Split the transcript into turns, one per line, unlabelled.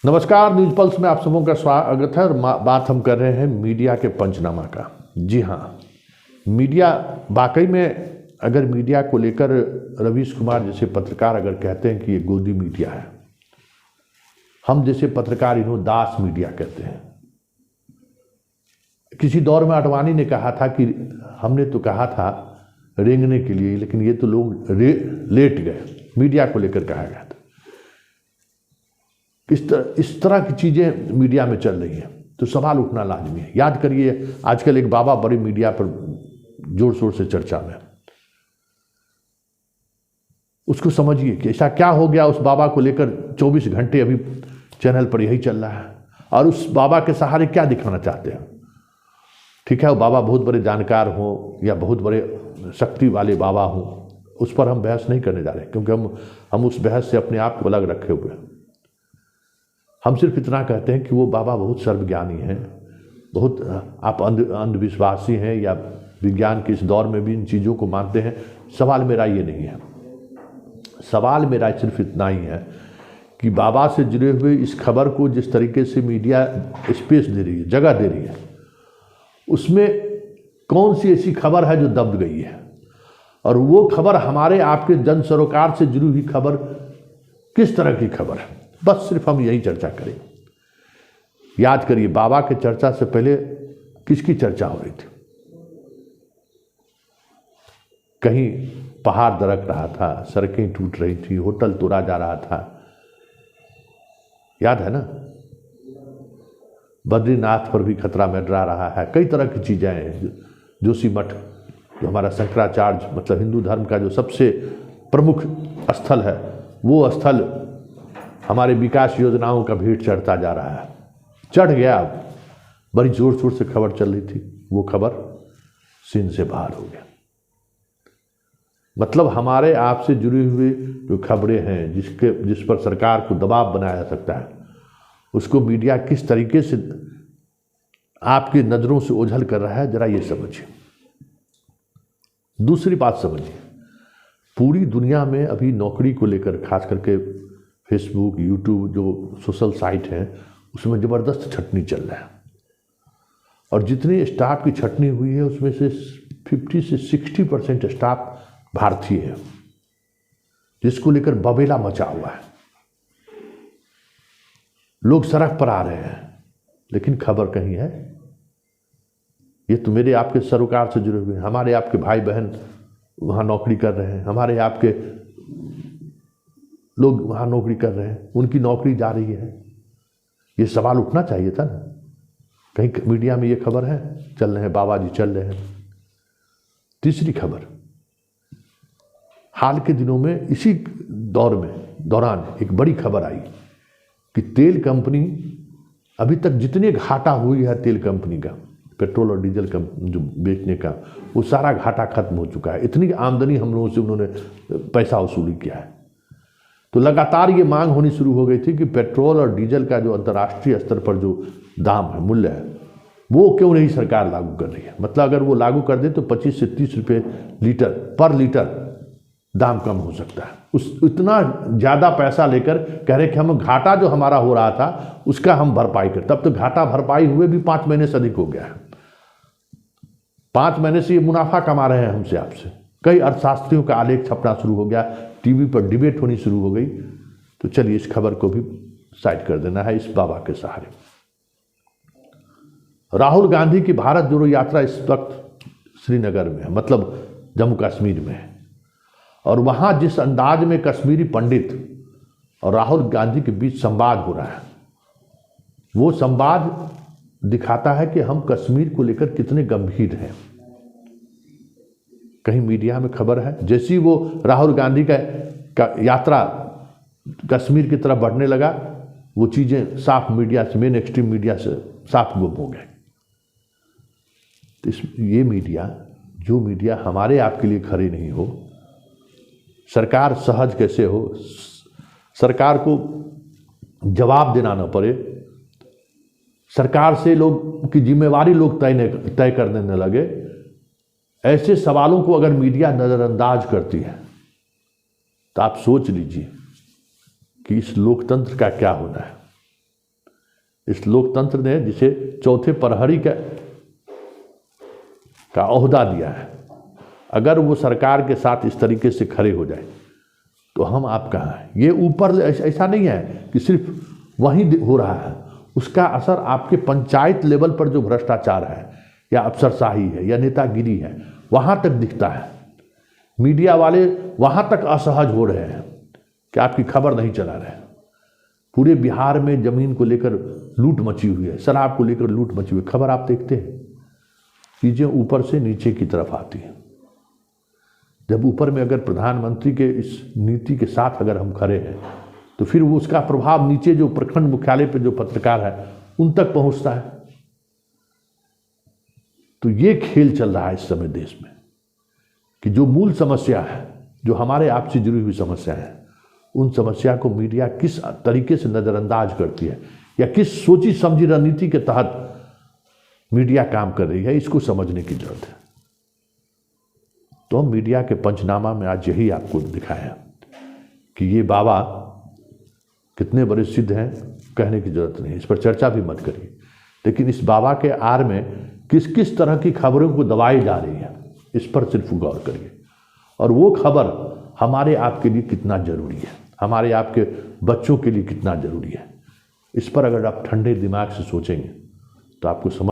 नमस्कार, news pulse में आप सबों का स्वागत है। और बात हम कर रहे हैं मीडिया के पंचनामा का। जी हाँ, मीडिया वाकई में, अगर मीडिया को लेकर रवीश कुमार जैसे पत्रकार अगर कहते हैं कि ये गोदी मीडिया है, हम जैसे पत्रकार इन्हों दास मीडिया कहते हैं। किसी दौर में आडवाणी ने कहा था कि हमने तो कहा था रेंगने के लिए, लेकिन ये तो लोग लेट गए। मीडिया को लेकर कहा गया था। इस तरह की चीज़ें मीडिया में चल रही हैं, तो सवाल उठना लाजमी है। याद करिए, आजकल एक बाबा बड़ी मीडिया पर जोर शोर से चर्चा में, उसको समझिए कि ऐसा क्या हो गया। उस बाबा को लेकर 24 घंटे अभी चैनल पर यही चल रहा है, और उस बाबा के सहारे क्या दिखाना चाहते हैं। ठीक है, वो बाबा बहुत बड़े जानकार हों या बहुत बड़े शक्ति वाले बाबा हों, उस पर हम बहस नहीं करने जा रहे, क्योंकि हम उस बहस से अपने आप को अलग रखे हुए हैं। हम सिर्फ इतना कहते हैं कि वो बाबा बहुत सर्वज्ञानी हैं, बहुत आप अंधविश्वासी हैं या विज्ञान के इस दौर में भी इन चीज़ों को मानते हैं। सवाल मेरा ये नहीं है। सवाल मेरा सिर्फ इतना ही है कि बाबा से जुड़े हुए इस खबर को जिस तरीके से मीडिया स्पेस दे रही है, जगह दे रही है, उसमें कौन सी ऐसी खबर है जो दब गई है, और वो खबर हमारे आपके जन सरोकार से जुड़ी हुई खबर किस तरह की खबर है। बस सिर्फ हम यही चर्चा करें। याद करिए, बाबा के चर्चा से पहले किसकी चर्चा हो रही थी? कहीं पहाड़ दरक रहा था, सड़कें टूट रही थी, होटल तोड़ा जा रहा था, याद है ना। बद्रीनाथ पर भी खतरा मंडरा रहा है। कई तरह की चीज़ें हैं। जोशी मठ, जो हमारा शंकराचार्य मतलब हिंदू धर्म का जो सबसे प्रमुख स्थल है, वो स्थल हमारे विकास योजनाओं का भीड़ चढ़ता जा रहा है, चढ़ गया। अब बड़ी जोर शोर से खबर चल रही थी, वो खबर सीन से बाहर हो गया। मतलब हमारे आपसे जुड़ी हुई जो खबरें हैं, जिस पर सरकार को दबाव बनाया जा सकता है, उसको मीडिया किस तरीके से आपकी नज़रों से ओझल कर रहा है, जरा ये समझिए। दूसरी बात समझिए, पूरी दुनिया में अभी नौकरी को लेकर, खास करके फेसबुक, यूट्यूब जो सोशल साइट हैं, उसमें ज़बरदस्त छटनी चल रहा है। और जितनी स्टाफ की छटनी हुई है, उसमें से 50 से 60% स्टाफ भारतीय है, जिसको लेकर बबेला मचा हुआ है। लोग सड़क पर आ रहे हैं, लेकिन खबर कहीं है। ये तो मेरे आपके सरोकार से जुड़े हुए हैं। हमारे आपके भाई बहन वहाँ नौकरी कर रहे हैं, हमारे आपके लोग वहाँ नौकरी कर रहे हैं, उनकी नौकरी जा रही है। ये सवाल उठना चाहिए था ना। कहीं मीडिया में ये खबर है, चल रहे हैं बाबा जी चल रहे हैं। तीसरी खबर, हाल के दिनों में इसी दौरान एक बड़ी खबर आई कि तेल कंपनी, अभी तक जितने घाटा हुई है तेल कंपनी का, पेट्रोल और डीजल का जो बेचने का, वो सारा घाटा खत्म हो चुका है। इतनी आमदनी हम लोगों से उन्होंने पैसा वसूली किया है। तो लगातार ये मांग होनी शुरू हो गई थी कि पेट्रोल और डीजल का जो अंतर्राष्ट्रीय स्तर पर जो दाम है, मूल्य है, वो क्यों नहीं सरकार लागू कर रही है। मतलब अगर वो लागू कर दे तो 25 से 30 रुपये पर लीटर दाम कम हो सकता है। इतना ज़्यादा पैसा लेकर कह रहे कि हम घाटा जो हमारा हो रहा था उसका हम भरपाई कर। तब तो घाटा भरपाई हुए भी 5 महीने से अधिक हो गया है। 5 महीने से ये मुनाफा कमा रहे हैं हमसे आपसे। कई अर्थशास्त्रियों का आलेख छपना शुरू हो गया, टीवी पर डिबेट होनी शुरू हो गई। तो चलिए इस खबर को भी साइड कर देना है इस बाबा के सहारे। राहुल गांधी की भारत जोड़ो यात्रा इस वक्त श्रीनगर में है, मतलब जम्मू कश्मीर में है। और वहाँ जिस अंदाज में कश्मीरी पंडित और राहुल गांधी के बीच संवाद हो रहा है, वो संवाद दिखाता है कि हम कश्मीर को लेकर कितने गंभीर हैं। कहीं मीडिया में खबर है, जैसी वो राहुल गांधी का यात्रा कश्मीर की तरफ बढ़ने लगा, वो चीज़ें साफ मीडिया से, मेन एक्सट्रीम मीडिया से साफ गुम हो गए। तो ये मीडिया, जो मीडिया हमारे आपके लिए खड़ी नहीं हो, सरकार सहज कैसे हो, सरकार को जवाब देना न पड़े, सरकार से लोग की जिम्मेवारी लोग तय करने न लगे, ऐसे सवालों को अगर मीडिया नज़रअंदाज करती है तो आप सोच लीजिए कि इस लोकतंत्र का क्या होना है। इस लोकतंत्र ने जिसे चौथे प्रहरी का ओहदा दिया है, अगर वो सरकार के साथ इस तरीके से खड़े हो जाए तो हम आप कहाँ हैं। ये ऊपर ऐसा नहीं है कि सिर्फ वहीं हो रहा है, उसका असर आपके पंचायत लेवल पर जो भ्रष्टाचार है या अफसरशाही है या नेतागिरी है, वहाँ तक दिखता है। मीडिया वाले वहाँ तक असहज हो रहे हैं कि आपकी खबर नहीं चला रहे हैं। पूरे बिहार में जमीन को लेकर लूट मची हुई है, शराब को लेकर लूट मची हुई है, खबर आप देखते हैं। चीज़ें ऊपर से नीचे की तरफ आती हैं। जब ऊपर में अगर प्रधानमंत्री के इस नीति के साथ अगर हम खड़े हैं तो फिर वो उसका प्रभाव नीचे जो प्रखंड मुख्यालय पे जो पत्रकार है उन तक पहुंचता है। तो ये खेल चल रहा है इस समय देश में कि जो मूल समस्या है, जो हमारे आपसे जुड़ी हुई समस्या है, उन समस्या को मीडिया किस तरीके से नज़रअंदाज करती है या किस सोची समझी रणनीति के तहत मीडिया काम कर रही है, इसको समझने की जरूरत है। तो हम मीडिया के पंचनामा में आज यही आपको दिखाया कि ये बाबा कितने बड़े सिद्ध हैं, कहने की जरूरत नहीं, इस पर चर्चा भी मत करिए। लेकिन इस बाबा के आड़ में किस किस तरह की खबरों को दबाई जा रही है, इस पर सिर्फ गौर करिए। और वो खबर हमारे आपके लिए कितना जरूरी है, हमारे आपके बच्चों के लिए कितना जरूरी है, इस पर अगर आप ठंडे दिमाग से सोचेंगे तो आपको समझ